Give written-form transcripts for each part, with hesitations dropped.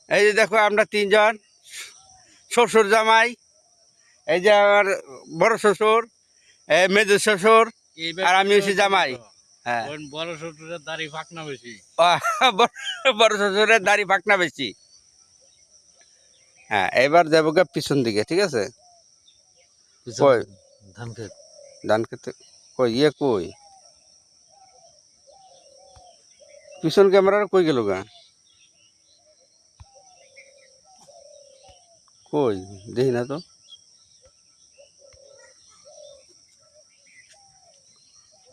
এই যে দেখো আমরা তিনজন, শ্বশুর জামাই, এই যে আমার বড় শ্বশুর, মেজো শ্বশুর, আর আমি হচ্ছি জামাই। হ্যাঁ, বড় শ্বশুরের দাড়ি ফাঁকনা বেশি। বড় শ্বশুরের দাড়ি ফাঁকনা বেশি। হ্যাঁ, এবার যাবো গা পিছন দিকে, ঠিক আছে? কই ধান ক্ষেত, ধান খেতে কই কই পিছন ক্যামেরা কই গেল গা? কই দেখি না তো।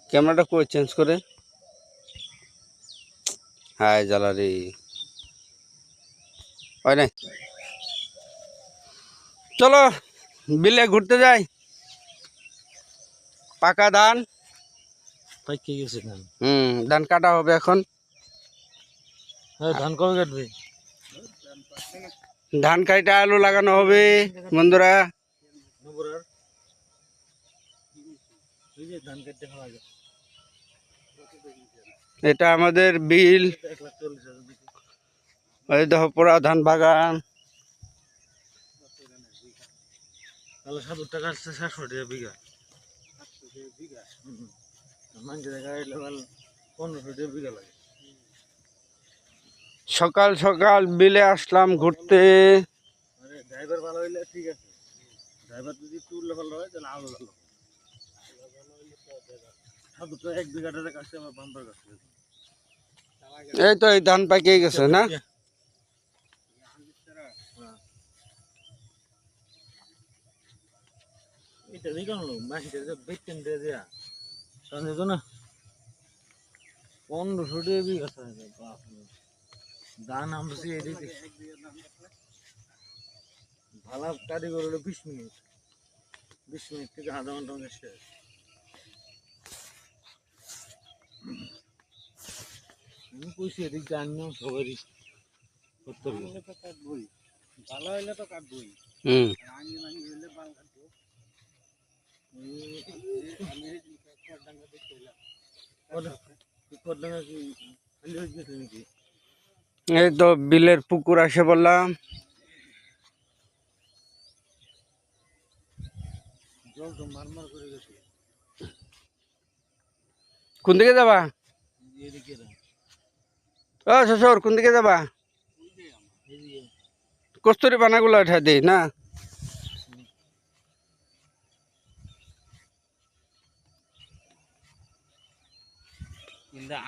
ক্যামেরাটা কই চেঞ্জ করে? হাই জ্বালারি হয় নাই। চলো বিলে ঘুরতে যাই। পাকা ধান পাইকে গেছে ধান। ধান কাটা হবে এখন। ধান কবে কাটবে? ধান কাটা আলু লাগানো হবে বন্ধুরা। এটা আমাদের বিল, ওই দেখো পুরা ধান বাগান। 70 টাকা 700 টাকা বিঘা। 1500 টাকা বিঘা লাগে। সকাল সকাল বিলে আসলাম ঘুরতে। ড্রাইভার ভালো হইলে ঠিক আছে, ড্রাইভার যদি টুল ভালো হয় তাহলে আরো ভালো। 1 বিঘাটার কাছে আমার বাম্পার কাছে। এই তো এই ধান পাকিয়ে গেছে না? এটা দেখো মাসিটা বেতন দিয়ে দেয়া তাহলে তো না 1500 টাকা বিঘা আছে। ধান আমছি এদিকে ভালো কারিগর হলো 20 মিনিট, 20 মিনিট থেকে আধা ঘন্টা মধ্যে শেষ। আমি কইছি এদিক জানিও সবারই করতে হবে। ভালো হইলে তো কাটবই। হইলে বাল কাটবো। এই তো বিলের পুকুর আসে বললাম। জল তো মারমার করে গেছে। কোন দিকে যাবা? এদিকে ও শ্বশুর কোন দিকে যাবা? কস্তুরি পানাগুলো উঠা দিই না।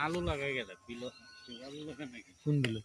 আলু লাগাই গেছে, আলু লাগাই নাকি কোন বিল?